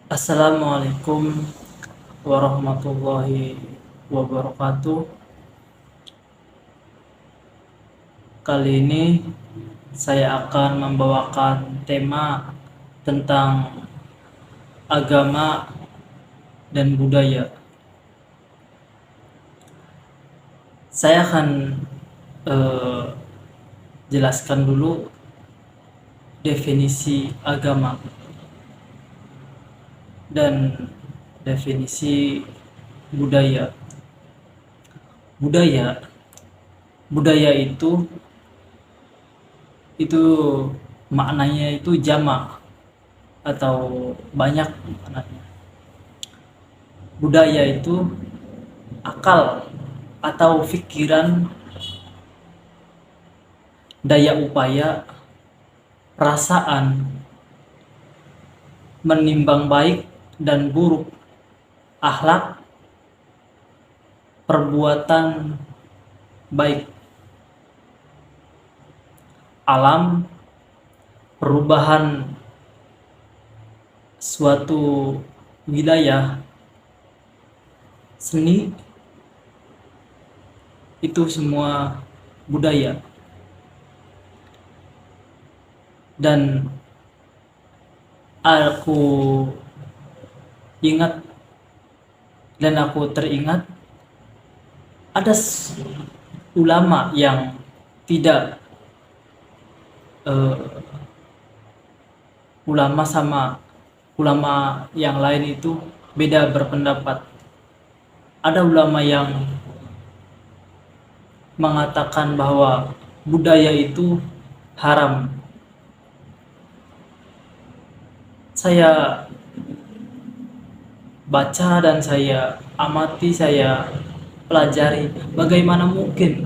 Assalamualaikum warahmatullahi wabarakatuh. Kali ini saya akan membawakan tema tentang agama dan budaya. Saya akan eh, jelaskan dulu definisi agama dan definisi budaya. Budaya, budaya itu maknanya itu jamak atau banyak maknanya. Budaya itu akal atau pikiran, daya upaya, perasaan, menimbang baik dan buruk, akhlak, perbuatan baik, alam, perubahan suatu wilayah, seni, itu semua budaya. Dan aku ingat dan aku teringat ada ulama yang tidak eh, ulama sama ulama yang lain itu beda berpendapat. Ada ulama yang mengatakan bahwa budaya itu haram. Saya baca dan saya amati, saya pelajari bagaimana mungkin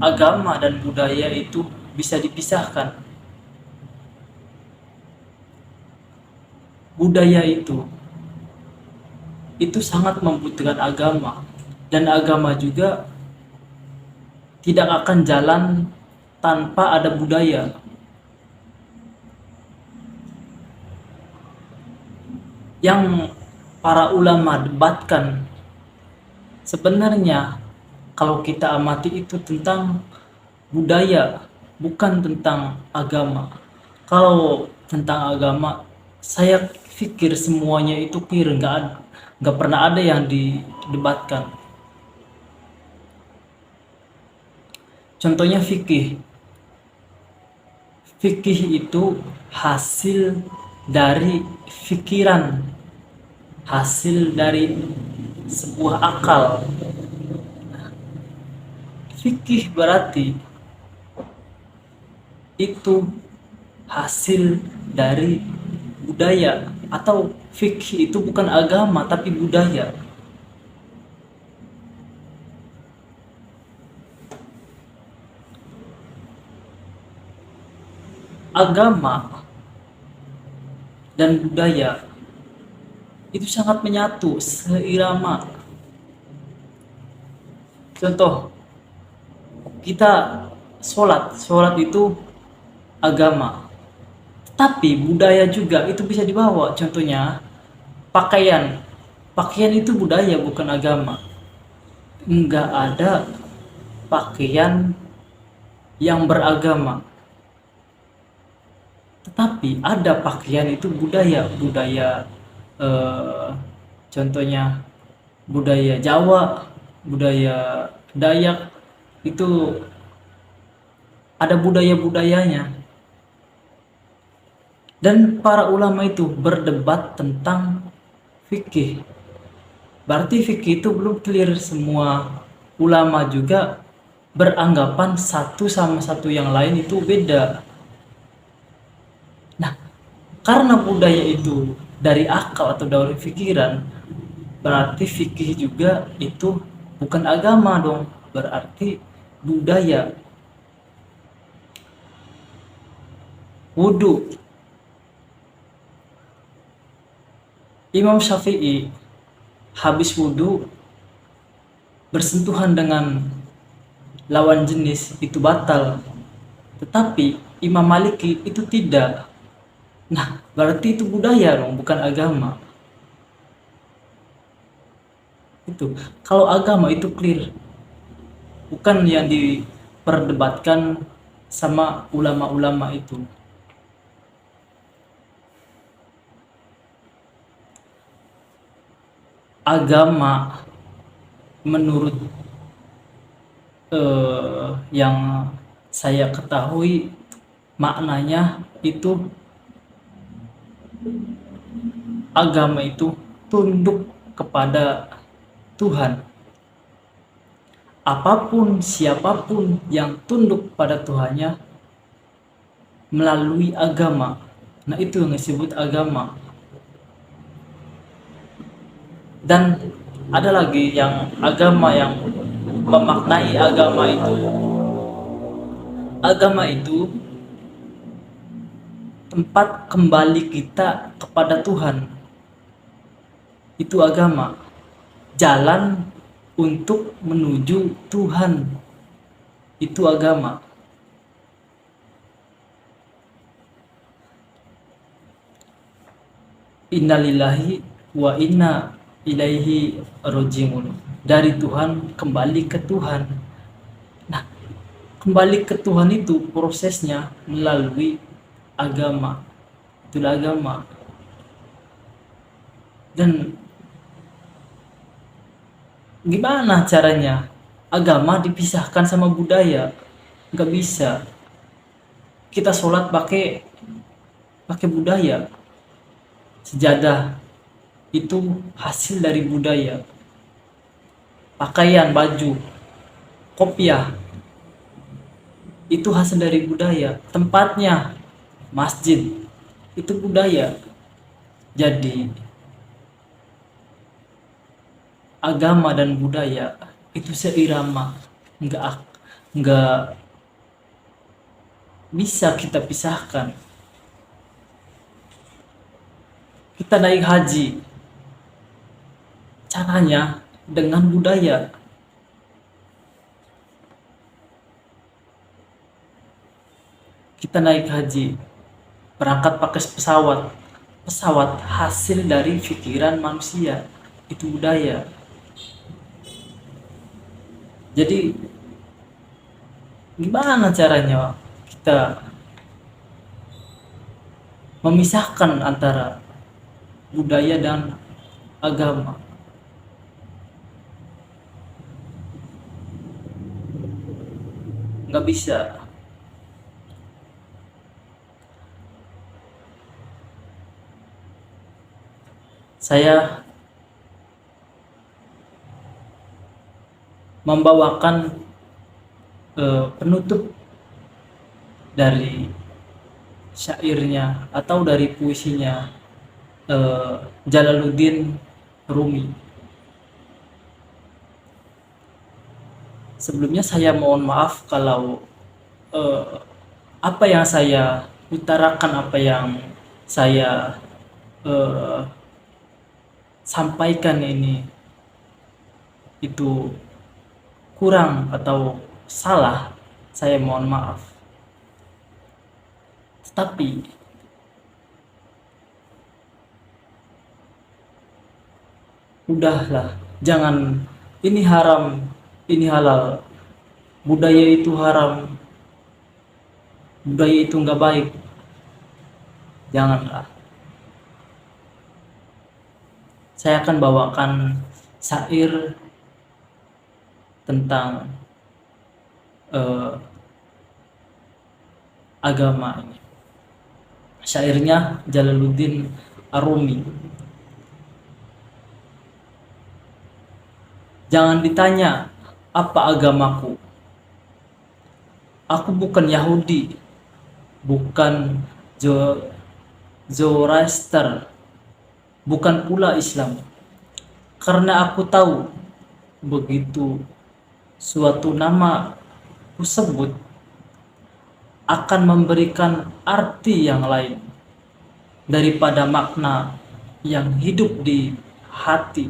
agama dan budaya itu bisa dipisahkan. Budaya itu sangat membutuhkan agama, dan agama juga tidak akan jalan tanpa ada budaya. Yang para ulama debatkan sebenarnya, kalau kita amati, itu tentang budaya, bukan tentang agama. Kalau tentang agama, saya pikir semuanya itu clear, nggak pernah ada yang didebatkan. Contohnya fikih. Fikih itu hasil dari pikiran, hasil dari sebuah akal. Fikih berarti itu hasil dari budaya, atau fikih itu bukan agama tapi budaya. Agama dan budaya itu sangat menyatu, seirama. Contoh, kita sholat itu agama, tapi budaya juga itu bisa dibawa. Contohnya pakaian, pakaian itu budaya bukan agama. Enggak ada pakaian yang beragama, tetapi ada pakaian itu budaya. eh, Contohnya budaya Jawa, budaya Dayak, itu ada budaya-budayanya. Dan para ulama itu berdebat tentang fikih. Berarti fikih itu belum clear. Semua ulama juga beranggapan satu sama satu yang lain itu beda. Nah, karena budaya itu dari akal atau dari pikiran, berarti fikih juga itu bukan agama dong, berarti budaya. Wudhu, Imam Syafi'i habis wudhu bersentuhan dengan lawan jenis itu batal, tetapi Imam Maliki itu tidak. Nah, berarti itu budaya dong, bukan agama. Itu. Kalau agama itu clear, bukan yang diperdebatkan sama ulama-ulama itu. Agama menurut yang saya ketahui maknanya itu, agama itu tunduk kepada Tuhan. Apapun siapapun yang tunduk pada Tuhannya melalui agama. Nah, itu yang disebut agama. Dan ada lagi yang agama yang memaknai agama itu tempat kembali kita kepada Tuhan. Itu agama. Jalan untuk menuju Tuhan. Itu agama. Innalillahi wa inna ilaihi rojiun. Dari Tuhan kembali ke Tuhan. Nah, kembali ke Tuhan itu prosesnya melalui agama. Itulah agama. Dan gimana caranya agama dipisahkan sama budaya? Nggak bisa. Kita sholat pakai budaya. Sejadah itu hasil dari budaya. Pakaian, baju, kopiah itu hasil dari budaya. Tempatnya, masjid, itu budaya. Jadi agama dan budaya itu seirama, nggak bisa kita pisahkan. Kita naik haji, caranya dengan budaya. Kita naik haji, berangkat pakai pesawat hasil dari pikiran manusia, itu budaya. Jadi gimana caranya kita memisahkan antara budaya dan agama? Nggak bisa. Saya membawakan penutup dari syairnya atau dari puisinya Jalaluddin Rumi. Sebelumnya saya mohon maaf kalau apa yang saya utarakan, apa yang saya sampaikan ini itu kurang atau salah, saya mohon maaf. Tetapi udahlah, jangan ini haram, ini halal, budaya itu haram, budaya itu nggak baik. Janganlah. Saya akan bawakan syair tentang agama ini. Syairnya Jalaluddin Arumi. Jangan ditanya apa agamaku. Aku bukan Yahudi, bukan Zoroaster, bukan pula Islam. Karena aku tahu begitu suatu nama kusebut akan memberikan arti yang lain daripada makna yang hidup di hati.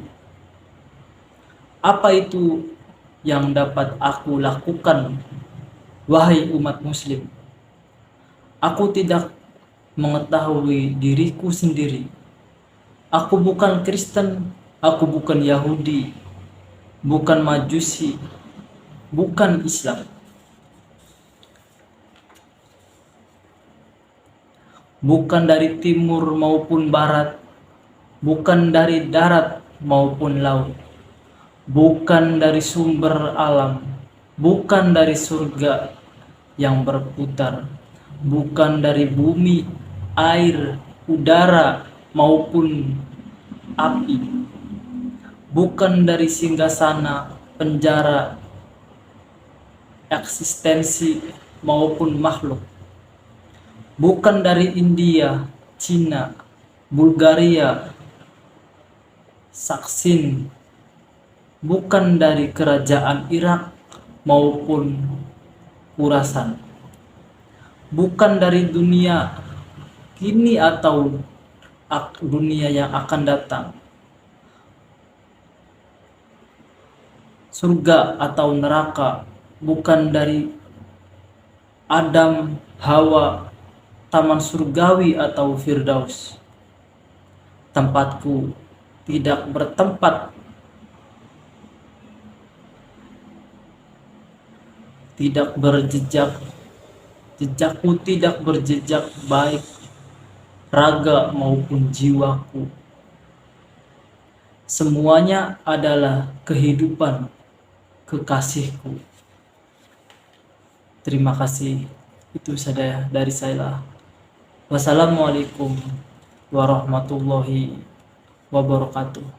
Apa itu yang dapat aku lakukan, wahai umat muslim? Aku tidak mengetahui diriku sendiri. Aku bukan Kristen, aku bukan Yahudi, bukan Majusi, bukan Islam. Bukan dari timur maupun barat, bukan dari darat maupun laut, bukan dari sumber alam, bukan dari surga yang berputar, bukan dari bumi, air, udara maupun api, bukan dari singgasana, penjara, eksistensi maupun makhluk, bukan dari India, Cina, Bulgaria, Saksin, bukan dari kerajaan Irak maupun Khurasan, bukan dari dunia kini atau dunia yang akan datang, surga atau neraka, bukan dari Adam, Hawa, taman surgawi atau Firdaus. Tempatku tidak bertempat, tidak berjejak, jejakku tidak berjejak baik raga maupun jiwaku. Semuanya adalah kehidupan kekasihku. Terima kasih. Itu saja dari saya. Wassalamualaikum warahmatullahi wabarakatuh.